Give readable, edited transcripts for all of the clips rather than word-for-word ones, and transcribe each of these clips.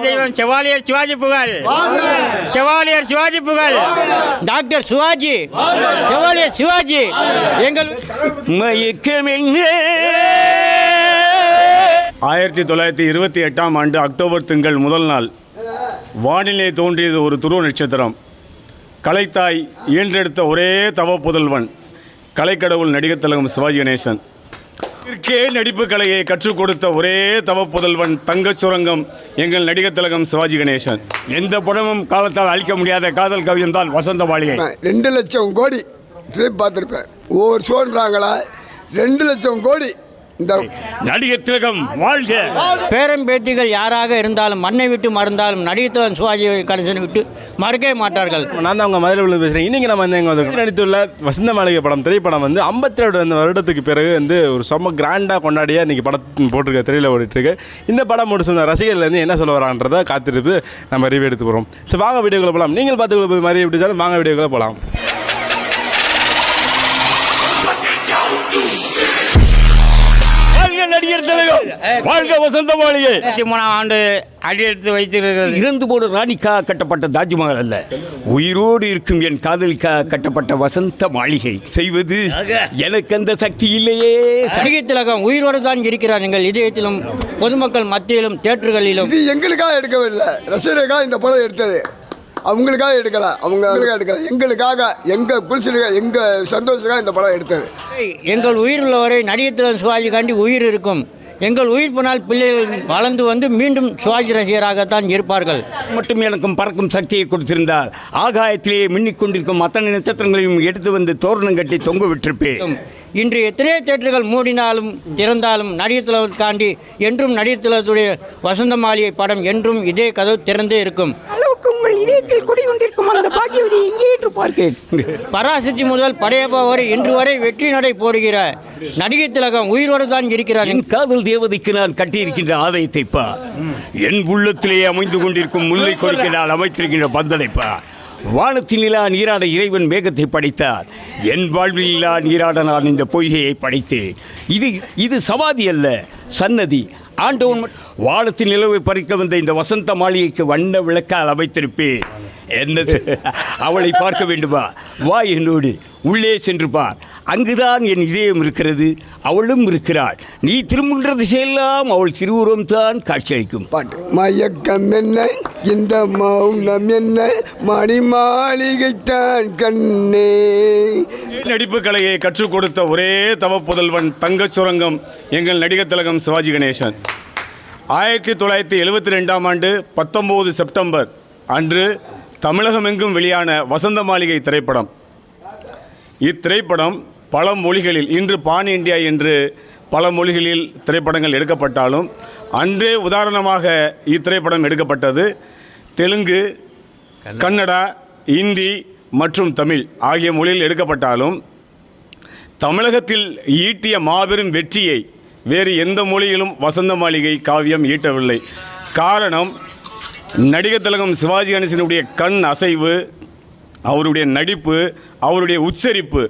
தெய்வம் செவாலியர் சிவாஜி புகழ், செவாலியர் சிவாஜி புகழ், டாக்டர் சிவாஜி, செவாலியர் சிவாஜி எங்கள் 1928ஆம் ஆண்டு அக்டோபர் திங்கள் முதல் நாள் வானிலே தோன்றியது ஒரு துருவ நட்சத்திரம். கலைத்தாய் ஈன்றெடுத்த ஒரே தவ புதல்வன் கலைக்கடவுள் நடிகர் திலகம் சிவாஜி கணேசன். நடிப்பு கலையை கற்றுக் கொடுத்த ஒரே தவ புதல்வன் தங்கச் சுரங்கம் எங்கள் நடிகர் திலகம் சிவாஜி கணேசன். எந்த படமும் காலத்தால் அழிக்க முடியாத காதல் கவியம் தான் வசந்த மாளிகை. 2 லட்சம் கோடி ட்ரிப் பார்த்துருப்பேன். ஒவ்வொரு ஷோன்றாங்களா 2 லட்சம் கோடி. இந்த நடிகர் திலகம் வாழ்க. பேரம் பேத்திகள் யாராக இருந்தாலும் மண்ணை விட்டு மறந்தாலும் நடிகர் திலகம் சிவாஜி கணேசனை விட்டு மறக்கவே மாட்டார்கள். நான் தான் அவங்க மதுரை பேசுகிறேன். இன்றைக்கி நம்ம வந்து நடித்துள்ள வசந்த மாளிகை படம் திரைப்படம் வந்து 52 வருடத்துக்கு பிறகு வந்து ஒரு செம்ம கிராண்டாக கொண்டாடிய இன்றைக்கி படம் போட்டிருக்க திரையில் ஓடிட்டுருக்கு. இந்த படம் முடிச்சு ரசிகர்கள் வந்து என்ன சொல்ல வரான்றதை காத்திருப்பு நம்ம ரிவ்யூ எடுத்து போகிறோம். ஸோ வாங்க வீடியோக்குள்ளே போகலாம். நீங்கள் பார்த்துக்கொள்ள மாதிரி எப்படி சார் வாங்க வீடியோக்குள்ளே போகலாம். நடிகர் திலகம் வாழ்க. வசந்த மாளிகை 23ஆம் ஆண்டு அடியெடுத்து வைத்திருக்கிறது. இறந்து போன ராணிக்காக கட்டப்பட்ட தாஜ்மஹால் அல்ல, உயிரோடு இருக்கும் என் காதலிக்காக கட்டப்பட்ட வசந்த மாளிகை. செய்வது எனக்கு அந்த சக்தி இல்லையே. நடிகர் திலகம் உயிரோடு தான் இருக்கிறார். எங்கள் இதயத்திலும் பொதுமக்கள் மத்தியிலும் தியேட்டர்களிலும். இது எங்களுக்காக எடுக்கவில்லை, ரசிகர்களுக்காக இந்த படம் எடுத்தது. அவங்களுக்காக எடுக்கல, அவங்களுக்காக எடுக்கல, எங்களுக்காக, எங்கள் குளிச்சலுக்காக, எங்கள் சந்தோஷத்துக்காக இந்த படம் எடுத்தது. எங்கள் உயிர் உள்ளவரை நடிகர் திலகம் சிவாஜி காண்டி உயிர் இருக்கும். எங்கள் உயிர் போனால் பிள்ளைகள் வளர்ந்து வந்து மீண்டும் சிவாஜி ரசிகராகத்தான் இருப்பார்கள். மட்டும் எனக்கும் பறக்கும் சக்தியை கொடுத்திருந்தால் ஆகாயத்திலேயே மின்னிக் கொண்டிருக்கும் அத்தனை நட்சத்திரங்களையும் எடுத்து வந்து தோரணம் கட்டி தொங்க விட்டிருப்பேன். இன்று எத்தனையோ தியேட்டர்கள் மூடினாலும் திறந்தாலும் நடிகர் திலகத்துக்காண்டி என்றும் நடிகர் திலகத்துடைய வசந்த மாளிகை படம் என்றும் இதே கதவு திறந்தே இருக்கும். இதயத்தில் குடிகொண்டிருக்கும் அந்த பாக்கியவதி இங்கே பார்க்கிறேன். பராசக்தி முதல் படையப்பா வரை இன்று வரை வெற்றி நடை போடுகிற நடிகர் திலகம் உயிரோடு தான் இருக்கிறார். என் காதல் தேவதைக்கு நான் கட்டியிருக்கின்ற ஆலயத்தை பார், என் உள்ளத்திலேயே அமைந்து கொண்டிருக்கும் முல்லை கொடிக்கு நான் அமைத்திருக்கின்ற பந்தலை பார். வானத்தில் நிலா நீராட இறைவன் மேகத்தை படைத்தார், என் வாழ்வில் இல்லா நீராட நான் இந்த பொய்கையை படைத்தேன். இது சமாதி அல்ல, சன்னதி. ஆண்டவன் வானத்தின் நிலவை பறிக்க வந்த இந்த வசந்த மாளிகைக்கு வண்ண விளக்கால் அமைத்திருப்பேன். என்ன அவளை பார்க்க வேண்டுமா? வா என்னோடு உள்ளே சென்று பார். அங்குதான் என் இதயம் இருக்கிறது, அவளும் இருக்கிறாள். நீ திரும்புகின்ற திசையெல்லாம் அவள் திருவுருவம் தான் காட்சியளிக்கும். பாட்டு மயக்கம் என்ன, இந்த மௌனம் என்ன, மணி மாளிகைத்தான் கண்ணே. நடிப்பு கலையை கற்றுக் கொடுத்த ஒரே தவ புதல்வன் தங்கச் சுரங்கம் எங்கள் நடிகர் திலகம் சிவாஜி கணேசன். 1972ஆம் ஆண்டு 19 செப்டம்பர் அன்று தமிழகமெங்கும் வெளியான வசந்த மாளிகை திரைப்படம். இத்திரைப்படம் பல மொழிகளில், இன்று பான் இண்டியா என்று பல மொழிகளில் திரைப்படங்கள் எடுக்கப்பட்டாலும் அன்றே உதாரணமாக இத்திரைப்படம் எடுக்கப்பட்டது. தெலுங்கு, கன்னடா, இந்தி மற்றும் தமிழ் ஆகிய மொழியில் எடுக்கப்பட்டாலும் தமிழகத்தில் ஈட்டிய மாபெரும் வெற்றியை வேறு எந்த மொழியிலும் வசந்த மாளிகை காவியம் ஈட்டவில்லை. காரணம், நடிகர் திலகம் சிவாஜி கணேசனுடைய கண் அசைவு, அவருடைய நடிப்பு, அவருடைய உச்சரிப்பு.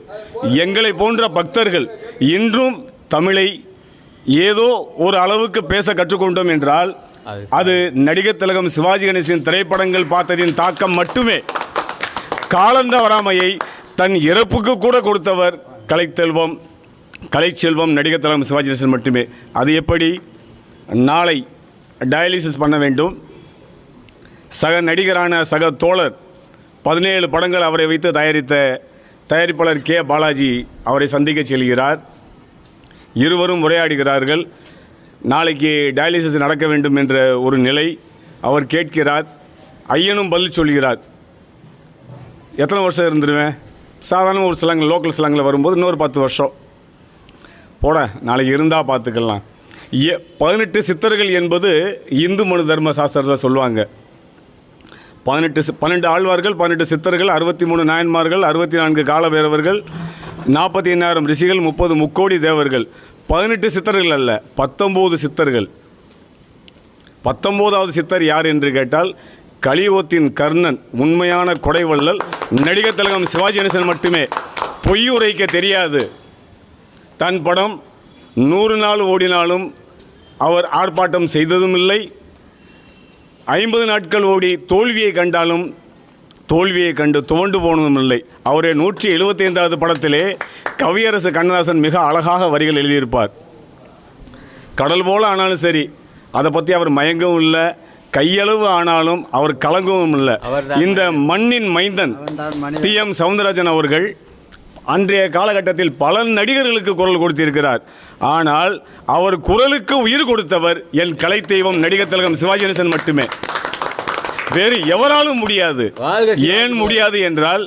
எங்களை போன்ற பக்தர்கள் இன்றும் தமிழை ஏதோ ஒரு அளவுக்கு பேச கற்றுக்கொண்டோம் என்றால் அது நடிகர் திலகம் சிவாஜி கணேசன் திரைப்படங்கள் பார்த்ததின் தாக்கம் மட்டுமே. காலந்தவராமையை தன் இறப்புக்கு கூட கொடுத்தவர் கலைச்செல்வம் நடிகர் திலகம் சிவாஜி கணேசன் மட்டுமே. அது எப்படி? நாளை டயாலிசிஸ் பண்ண வேண்டும். சக நடிகரான சக தோழர் 17 படங்கள் அவரை வைத்து தயாரித்த தயாரிப்பாளர் கே பாலாஜி அவரை சந்திக்க செல்கிறார். இருவரும் உரையாடுகிறார்கள். நாளைக்கு டயாலிசிஸ் நடக்க வேண்டும் என்ற ஒரு நிலை. அவர் கேட்கிறார், ஐயனும் பதில் சொல்கிறார். எத்தனை வருஷம் இருந்துருவேன்? சாதாரண ஒரு சிலங்கள் லோக்கல் சிலங்களில் வரும்போது இன்னொரு 10 வருஷம் போட, நாளைக்கு இருந்தால் பார்த்துக்கலாம். 18 சித்தர்கள் என்பது இந்து மனு தர்ம சாஸ்திரத்தில் சொல்லுவாங்க. 12 ஆழ்வார்கள், 18 சித்தர்கள், 63 நாயன்மார்கள், 64 காலபைரவர்கள், 49,000 ரிஷிகள், 30 முக்கோடி தேவர்கள். 18 சித்தர்கள் அல்ல, 19 சித்தர்கள். 19வது சித்தர் யார் என்று கேட்டால் கலியுகத்தின் கர்ணன், உண்மையான கொடைவள்ளல் நடிகர் திலகம் சிவாஜி கணேசன் மட்டுமே. பொய்யுரைக்க தெரியாது. தன் படம் 100 நாள் ஓடினாலும் அவர் ஆர்ப்பாட்டம் செய்ததும் இல்லை. 50 நாட்கள் ஓடி தோல்வியை கண்டாலும் தோல்வியை கண்டு துவண்டு போனதும் இல்லை. அவருடைய 175வது படத்திலே கவியரசு கண்ணதாசன் மிக அழகாக வரிகள் எழுதியிருப்பார். கடல் போல ஆனாலும் சரி, அதை பற்றி அவர் மயங்கவும் இல்லை, கையளவு ஆனாலும் அவர் கலங்கவும் இல்லை. இந்த மண்ணின் மைந்தன் TM சௌந்தரராஜன் அவர்கள் அன்றைய காலகட்டத்தில் பல நடிகர்களுக்கு குரல் கொடுத்திருக்கிறார். ஆனால் அவர் குரலுக்கு உயிர் கொடுத்தவர் என் கலை தெய்வம் நடிகர் திலகம் சிவாஜி கணேசன் மட்டுமே. வேறு எவராலும் முடியாது. ஏன் முடியாது என்றால்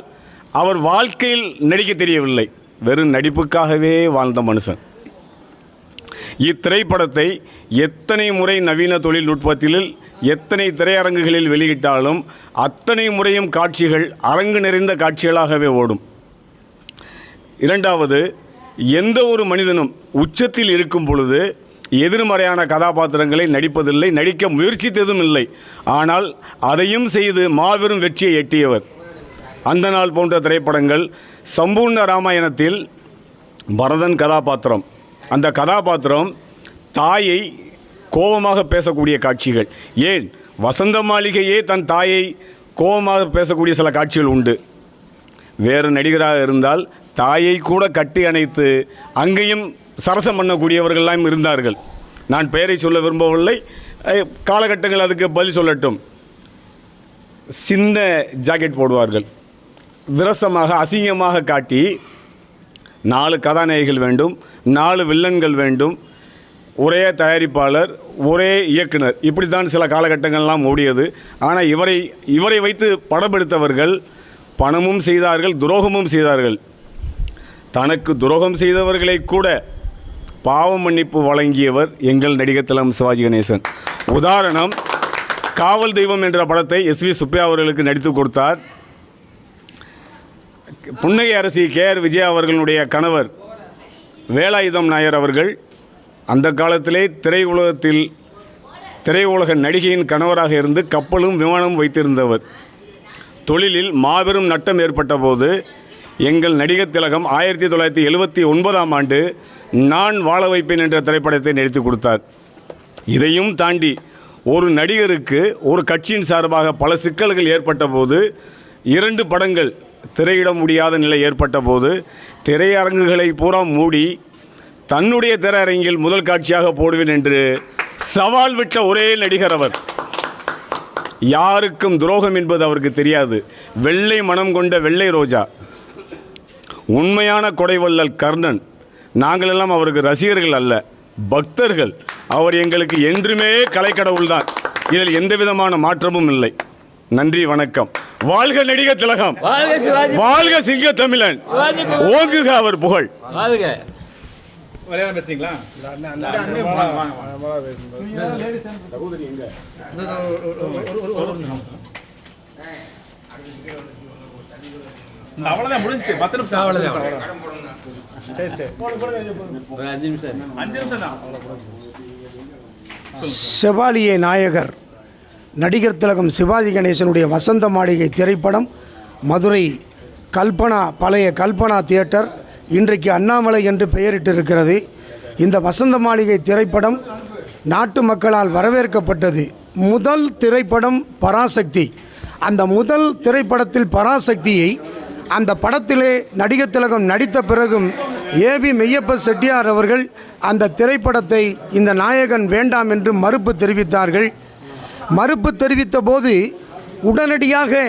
அவர் வாழ்க்கையில் நடிக்க தெரியவில்லை, வெறும் நடிப்புக்காகவே வாழ்ந்த மனுஷன். இத்திரைப்படத்தை எத்தனை முறை நவீன தொழில்நுட்பத்தில் எத்தனை திரையரங்குகளில் வெளியிட்டாலும் அத்தனை முறையும் காட்சிகள் அரங்கு நிறைந்த காட்சிகளாகவே ஓடும். இரண்டாவது, எந்த ஒரு மனிதனும் உச்சத்தில் இருக்கும் பொழுது எதிர்மறையான கதாபாத்திரங்களை நடிப்பதில்லை, நடிக்க முயற்சித்ததும் இல்லை. ஆனால் அதையும் செய்து மாபெரும் வெற்றியை எட்டியவர். அந்த நாள் போன்ற திரைப்படங்கள். சம்பூர்ண ராமாயணத்தில் பரதன் கதாபாத்திரம், அந்த கதாபாத்திரம் தாயை கோபமாக பேசக்கூடிய காட்சிகள். ஏன் வசந்த மாளிகையே தன் தாயை கோபமாக பேசக்கூடிய சில காட்சிகள் உண்டு. வேறு நடிகராக இருந்தால் தாயை கூட கட்டி அணைத்து அங்கேயும் சரசம் பண்ணக்கூடியவர்கள்லாம் இருந்தார்கள். நான் பெயரை சொல்ல விரும்பவில்லை, காலகட்டங்கள் அதுக்கு பதில் சொல்லட்டும். சின்ன ஜாக்கெட் போடுவார்கள், விரசமாக அசிங்கமாக காட்டி 4 கதாநாயகிகள் வேண்டும், 4 வில்லன்கள் வேண்டும், ஒரே தயாரிப்பாளர், ஒரே இயக்குனர், இப்படி தான் சில காலகட்டங்கள்லாம் ஓடியது. ஆனால் இவரை வைத்து படம் எடுத்தவர்கள் பணமும் செய்தார்கள், துரோகமும் செய்தார்கள். தனக்கு துரோகம் செய்தவர்களை கூட பாவ மன்னிப்பு வழங்கியவர் எங்கள் நடிகர் திலகம் சிவாஜி கணேசன். உதாரணம், காவல் தெய்வம் என்ற படத்தை SV சுப்பையா அவர்களுக்கு நடித்து கொடுத்தார். புன்னகை அரசி KR விஜயா அவர்களுடைய கணவர் வேலாயுதம் நாயர் அவர்கள் அந்த காலத்திலே திரையுலக நடிகையின் கணவராக இருந்து கப்பலும் விமானமும் வைத்திருந்தவர். தொழிலில் மாபெரும் நட்டம் ஏற்பட்ட போது எங்கள் நடிகர் திலகம் 1979ஆம் ஆண்டு நான் வாழ வைப்பேன் என்ற திரைப்படத்தை நடித்து கொடுத்தார். இதையும் தாண்டி ஒரு நடிகருக்கு ஒரு கட்சியின் சார்பாக பல சிக்கல்கள் ஏற்பட்ட போது 2 படங்கள் திரையிட முடியாத நிலை ஏற்பட்ட போது திரையரங்குகளை பூரா மூடி தன்னுடைய திரையரங்கில் முதல் காட்சியாக போடுவேன் என்று சவால் விட்ட ஒரே நடிகர் அவர். யாருக்கும் துரோகம் என்பது அவருக்கு தெரியாது. வெள்ளை மனம் கொண்ட வெள்ளை ரோஜா, உண்மையான கொடைவள்ளல் கர்ணன். நாங்களெல்லாம் அவருக்கு ரசிகர்கள் அல்ல, பக்தர்கள். அவர் எங்களுக்கு என்றுமே கலைக்கடவுள்தான். இதில் எந்த விதமான மாற்றமும் இல்லை. நன்றி, வணக்கம். வாழ்க நடிகர் திலகம், வாழ்க சிங்க தமிழன், ஓங்குக அவர் புகழ். பேசுறீங்களா? அவ்வளவுதான், முடிஞ்சு 10 நிமிஷம். அவ்வளவுதான். சரி சரி, ஒரு 5 நிமிஷம் தான். செவாலியே நாயகர் நடிகர் திலகம் சிவாஜி கணேசனுடைய வசந்த மாளிகை திரைப்படம் மதுரை பழைய கல்பனா தியேட்டர், இன்றைக்கு அண்ணாமலை என்று பெயரிட்டிருக்கிறது. இந்த வசந்த மாளிகை திரைப்படம் நாட்டு மக்களால் வரவேற்கப்பட்டது. முதல் திரைப்படம் பராசக்தி. அந்த முதல் திரைப்படத்தில் பராசக்தியை அந்த படத்திலே நடிகர் திலகம் நடித்த பிறகும் ஏபி மெய்யப்ப செட்டியார் அவர்கள் அந்த திரைப்படத்தை இந்த நாயகன் வேண்டாம் என்று மறுப்பு தெரிவித்தார்கள். மறுப்பு தெரிவித்த போது உடனடியாக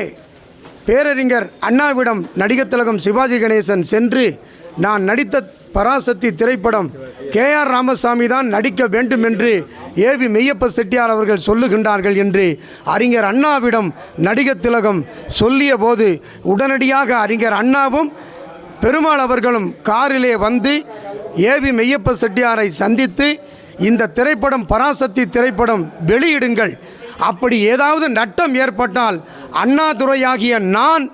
பேரறிஞர் அண்ணாவிடம் நடிகர் திலகம் சிவாஜி கணேசன் சென்று, நான் நடித்த பராசக்தி திரைப்படம் KR ராமசாமி தான் நடிக்க வேண்டும் என்று ஏபி மெய்யப்ப செட்டியார் அவர்கள் சொல்லுகின்றார்கள் என்று அறிஞர் அண்ணாவிடம் நடிகர் திலகம் சொல்லிய போது உடனடியாக அறிஞர் அண்ணாவும் பெருமாள் அவர்களும் காரிலே வந்து ஏபி மெய்யப்ப செட்டியாரை சந்தித்து, இந்த திரைப்படம் பராசக்தி திரைப்படம் வெளியிடுங்கள், அப்படி ஏதாவது நட்டம் ஏற்பட்டால் அண்ணாதுரையாகிய நான்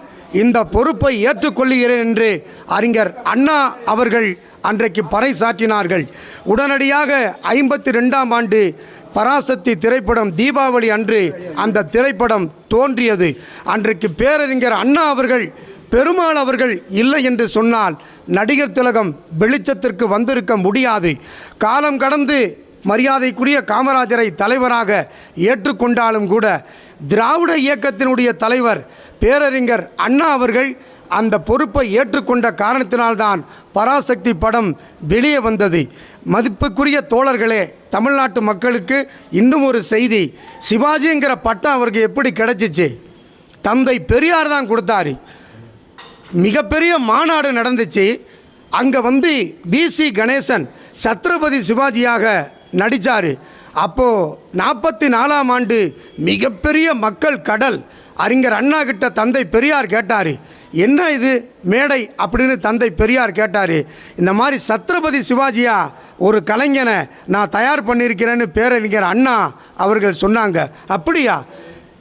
இந்த பொறுப்பை ஏற்றுக்கொள்கிறேன் என்று அறிஞர் அண்ணா அவர்கள் அன்றைக்கு பறைசாற்றினார்கள். உடனடியாக 52ஆம் ஆண்டு பராசக்தி திரைப்படம் தீபாவளி அன்று அந்த திரைப்படம் தோன்றியது. அன்றைக்கு பேரறிஞர் அண்ணா அவர்கள் பெருமாள் அவர்கள் இல்லை என்று சொன்னால் நடிகர் திலகம் வெளிச்சத்திற்கு வந்திருக்க முடியாது. காலம் கடந்து மரியாதைக்குரிய காமராஜரை தலைவராக ஏற்றுக்கொண்டாலும் கூட திராவிட இயக்கத்தினுடைய தலைவர் பேரறிஞர் அண்ணா அவர்கள் அந்த பொறுப்பை ஏற்றுக்கொண்ட காரணத்தினால்தான் பராசக்தி படம் வெளியே வந்தது. மதிப்புக்குரிய தோழர்களே, தமிழ்நாட்டு மக்களுக்கு இன்னும் ஒரு செய்தி. சிவாஜிங்கிற பட்டம் அவருக்கு எப்படி கிடைச்சிச்சு? தந்தை பெரியார் தான் கொடுத்தாரு. மிகப்பெரிய மாநாடு நடந்துச்சு. அங்கே வந்து பிசி கணேசன் சத்ரபதி சிவாஜியாக நடித்தார். அப்போது 44ஆம் ஆண்டு மிகப்பெரிய மக்கள் கடல் அறிஞர் அண்ணா கிட்ட தந்தை பெரியார் கேட்டார், என்ன இது மேடை அப்படின்னு தந்தை பெரியார் கேட்டார். இந்த மாதிரி சத்ரபதி சிவாஜியா ஒரு கலைஞனை நான் தயார் பண்ணியிருக்கிறேன்னு பேரறிஞர் அண்ணா அவர்கள் சொன்னாங்க. அப்படியா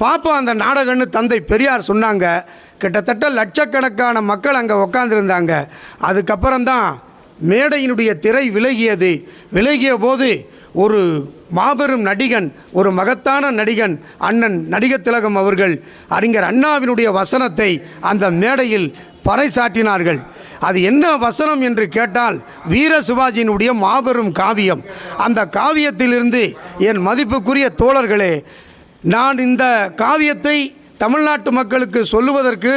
பாப்பா அந்த நாடகம்னு தந்தை பெரியார் சொன்னாங்க. கிட்டத்தட்ட லட்சக்கணக்கான மக்கள் அங்கே உக்காந்துருந்தாங்க. அதுக்கப்புறம்தான் மேடையினுடைய திரை விலகியது. விலகிய போது ஒரு மாபெரும் நடிகன், ஒரு மகத்தான நடிகன் அண்ணன் நடிகர் திலகம் அவர்கள் அறிஞர் அண்ணாவினுடைய வசனத்தை அந்த மேடையில் பறைசாற்றினார்கள். அது என்ன வசனம் என்று கேட்டால் வீர சிவாஜியினுடைய மாபெரும் காவியம். அந்த காவியத்திலிருந்து என் மதிப்புக்குரிய தோழர்களே, நான் இந்த காவியத்தை தமிழ்நாட்டு மக்களுக்கு சொல்லுவதற்கு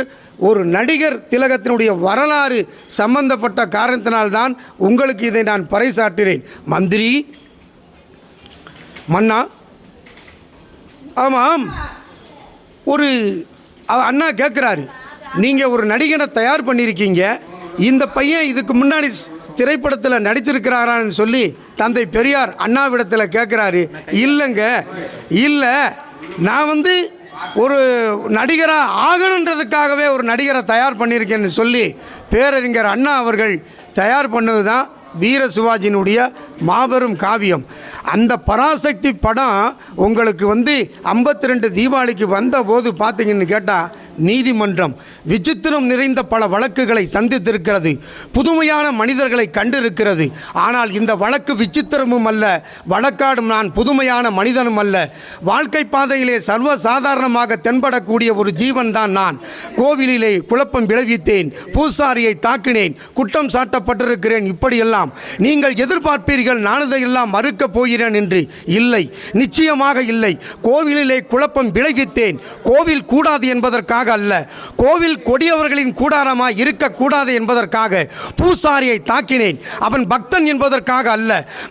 ஒரு நடிகர் திலகத்தினுடைய வரலாறு சம்பந்தப்பட்ட காரணத்தினால்தான் உங்களுக்கு இதை நான் பறைசாற்றினேன். மந்திரி மன்னா, ஆமாம், ஒரு அண்ணா கேட்குறாரு, நீங்கள் ஒரு நடிகனை தயார் பண்ணியிருக்கீங்க, இந்த பையன் இதுக்கு முன்னாடி திரைப்படத்தில் நடிச்சிருக்கிறாரான்னு சொல்லி தந்தை பெரியார் அண்ணாவிடத்தில் கேட்குறாரு. இல்லைங்க, இல்லை, நான் வந்து ஒரு நடிகராக ஆகணுன்றதுக்காகவே ஒரு நடிகரை தயார் பண்ணியிருக்கேன்னு சொல்லி பேரறிஞர் அண்ணா அவர்கள் தயார் பண்ணது தான் வீர சிவாஜியினுடைய மாபெரும் காவியம். அந்த பராசக்தி படம் உங்களுக்கு வந்து 52 தீபாவளிக்கு வந்தபோது பார்த்தீங்கன்னு கேட்டால் நீதிமன்றம் விசித்திரம் நிறைந்த பல வழக்குகளை சந்தித்திருக்கிறது. புதுமையான மனிதர்களை கண்டிருக்கிறது. ஆனால் இந்த வழக்கு விசித்திரமும் அல்ல, வழக்காடும் நான் புதுமையான மனிதனும் அல்ல. வாழ்க்கை பாதையிலே சர்வசாதாரணமாக தென்படக்கூடிய ஒரு ஜீவன் தான் நான். கோவிலிலே குழப்பம் விளைவித்தேன், பூசாரியை தாக்கினேன், குற்றம் சாட்டப்பட்டிருக்கிறேன். இப்படியெல்லாம் நீங்கள் எதிர்பார்ப்பீர்கள் நான் இதையெல்லாம் மறுக்கப் போகிறேன் என்று. இல்லை, நிச்சயமாக இல்லை. கோவிலிலே குழப்பம் விளைவித்தேன். கோவில் கூடாது என்பதற்காக அல்ல, கோவில் கொடியவர்களின் கூடாரமாய் இருக்கக்கூடாது என்பதற்காக பூசாரியை தாக்கினேன். அவன் பக்தன் என்பதற்காக அல்ல,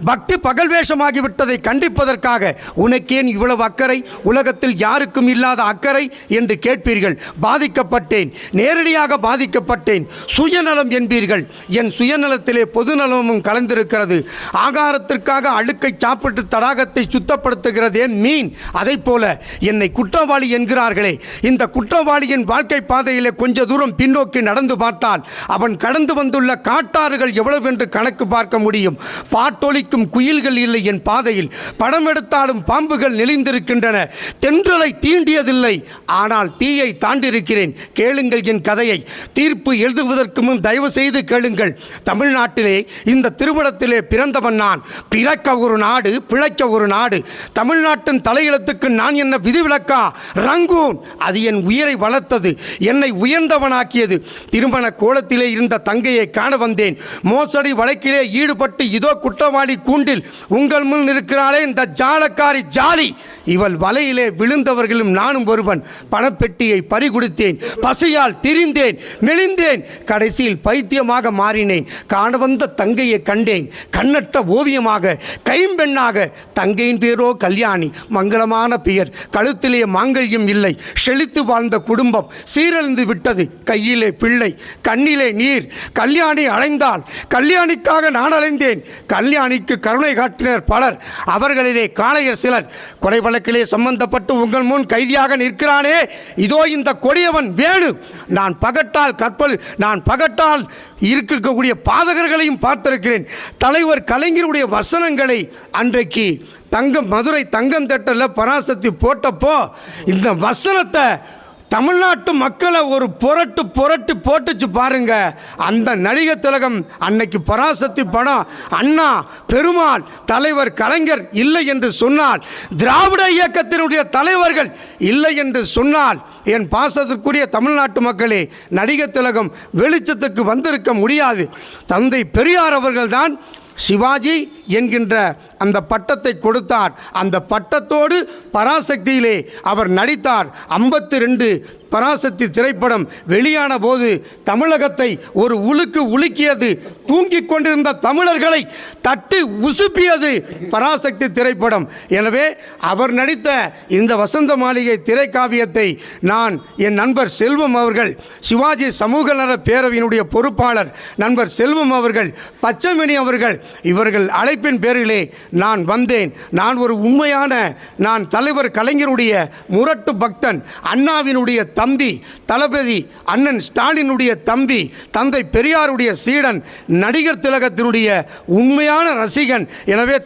பக்தி பகல்வேஷமாகிவிட்டதை கண்டிப்பதற்காக. உனக்கேன் இவ்வளவு அக்கறை? உலகத்தில் யாருக்கும் இல்லாத அக்கறை என்று கேட்பீர்கள். பாதிக்கப்பட்டேன், நேரடியாக பாதிக்கப்பட்டேன். சுயநலம் என்பீர்கள். என் சுயநலத்திலே பொதுநலமும் கலந்திருக்கிறது. ஆகாரத்திற்காக அழுக்கை சாப்பிட்டு தடாகத்தை சுத்தப்படுத்துகிறதே மீன், அதை போல என்னை குற்றவாளி என்கிறார்களே. இந்த குற்றவாளியின் வாழ்க்கை பாதையிலே கொஞ்ச தூரம் பின்னோக்கி நடந்து பார்த்தால் அவன் கடந்து வந்துள்ள காட்டாறுகள் எவ்வளவு என்று கணக்கு பார்க்க முடியும். பாட்டொலிக்கும் குயில்கள் இல்லை என் பாதையில், படம் எடுத்தாலும் பாம்புகள் நெளிந்திருக்கின்றன. தென்றலை தீண்டியதில்லை, ஆனால் தீயை தாண்டிருக்கிறேன். கேளுங்கள் என் கதையை. தீர்ப்பு எழுதுவதற்கு முன் தயவு செய்து கேளுங்கள். தமிழ்நாட்டிலே இந்த திருமணத்திலே பிறந்தவன் நான். பிறக்க ஒரு நாடு, பிழைக்க ஒரு நாடு. தமிழ்நாட்டின் தலையெழுத்துக்கு நான் என்ன விதிவிலக்கா? ரங்கூன் அது என் உயிரை வளர்த்தது, என்னை உயர்ந்தவனாக்கியது. திருமண கோலத்திலே இருந்த தங்கையை காண வந்தேன். மோசடி வழக்கிலே ஈடுபட்டு இதோ குற்றவாளி கூண்டில் உங்கள் முன் இருக்கிறாளே இந்த ஜாலக்காரி ஜாலி. இவள் வலையிலே விழுந்தவர்களும் நானும் ஒருவன். பணப்பெட்டியை பறிகொடுத்தேன், பசியால் திரிந்தேன், மெலிந்தேன், கடைசியில் பைத்தியமாக மாறினேன். காண வந்த தங்கையை கண்டேன், கண்ணற்ற ஓவியமாக, கைம்பெண்ணாக. தங்கையின் பேரோ கல்யாணி, மங்களமான பெயர். கழுத்திலே மாங்கல்யம் இல்லை. செழித்து வாழ்ந்த குடும்பம் சீரழிந்து விட்டது. கையிலே பிள்ளை, கண்ணிலே நீர். கல்யாணி அலைந்தாள், கல்யாணிக்காக நான் அலைந்தேன். கல்யாணிக்கு கருணை காட்டினர் பலர், அவர்களிலே காளையர் சிலர். கொலை வழக்கிலே சம்பந்தப்பட்டு உங்கள் முன் கைதியாக நிற்கிறானே இதோ இந்த கொடியவன் வேணு. நான் பகட்டால் இருக்கக்கூடிய பாதகர்களையும் பார்த்திருக்கிறேன். தலைவர் கலைஞருடைய வசனங்களை அன்றைக்கு மதுரை தங்கந்தட்டலில் பராசக்தி போட்டப்போ இந்த வசனத்தை தமிழ்நாட்டு மக்களை ஒரு புரட்டு போட்டுச்சு பாருங்க. அந்த நடிகர் திலகம் அன்னைக்கு பராசக்தி படம் அண்ணா, பெருமாள், தலைவர் கலைஞர் இல்லை என்று சொன்னால், திராவிட இயக்கத்தினுடைய தலைவர்கள் இல்லை என்று சொன்னால், என் பாசத்திற்குரிய தமிழ்நாட்டு மக்களே, நடிகர் திலகம் வெளிச்சத்துக்கு வந்திருக்க முடியாது. தந்தை பெரியார் அவர்கள்தான் சிவாஜி என்கின்ற அந்த பட்டத்தை கொடுத்தார். அந்த பட்டத்தோடு பராசக்தியிலே அவர் நடித்தார். 52 பராசக்தி திரைப்படம் வெளியான போது தமிழகத்தை ஒரு உலுக்கு உலுக்கியது. தூங்கிக் கொண்டிருந்த தமிழர்களை தட்டி உசுப்பியது பராசக்தி திரைப்படம். எனவே அவர் நடித்த இந்த வசந்த மாளிகை திரைக்காவியத்தை நான் என் நண்பர் செல்வம் அவர்கள், சிவாஜி சமூக நல பேரவையினுடைய பொறுப்பாளர் நண்பர் செல்வம் அவர்கள், பச்சைமணி அவர்கள், இவர்கள் அழைப்பின் பேரிலே நான் வந்தேன். நான் ஒரு உண்மையான தலைவர் கலைஞருடைய முரட்டு பக்தன், அண்ணாவினுடைய தம்பி, தளபதி அண்ணன் ஸ்டாலினுடைய தம்பி, தந்தை பெரியாருடைய சீடன், நடிகர் திலகத்தினுடைய உண்மையான ரசிகன். எனவே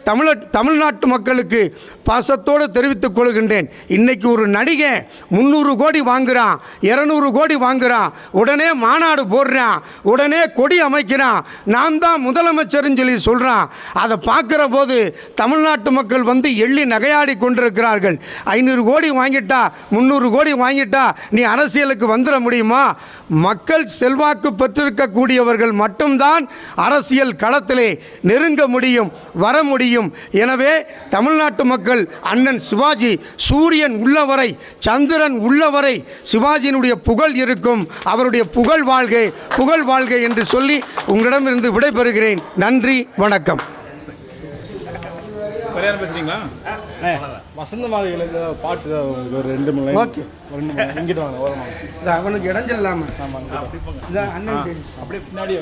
தமிழ்நாட்டு மக்களுக்கு பாசத்தோடு தெரிவித்துக் கொள்கின்றேன். இன்னைக்கு ஒரு நடிகை 300 கோடி வாங்குறான், 200 கோடி வாங்குறான், உடனே மாநாடு போடுறான், உடனே கொடி அமைக்கிறான், நான் தான் முதலமைச்சர்னு சொல்லி சொல்றான். அதை பார்க்கிற போது தமிழ்நாட்டு மக்கள் வந்து எள்ளி நகையாடி கொண்டிருக்கிறார்கள். 500 கோடி வாங்கிட்டா, 300 கோடி வாங்கிட்டா நீ அரசியலுக்கு வந்துட முடியுமா? மக்கள் செல்வாக்கு பெற்றிருக்கக்கூடியவர்கள் மட்டும்தான் அரசியல் களத்திலே நெருங்க முடியும், வர முடியும். எனவே தமிழ்நாட்டு மக்கள் அண்ணன் சிவாஜி, சூரியன் உள்ளவரை, சந்திரன் உள்ளவரை சிவாஜியினுடைய புகழ் இருக்கும். அவருடைய புகழ் வாழ்க, புகழ் வாழ்க என்று சொல்லி உங்களிடமிருந்து விடைபெறுகிறேன். நன்றி, வணக்கம். பேசுறீங்களா? வசந்த மாளிகையில் பாட்டு உங்களுக்கு ஒரு 2 மணி ஓகே, இங்கிட்டு வாங்க, ஓரமாக அவனுக்கு இடைஞ்சல் இல்லாமல் அப்படியே பின்னாடி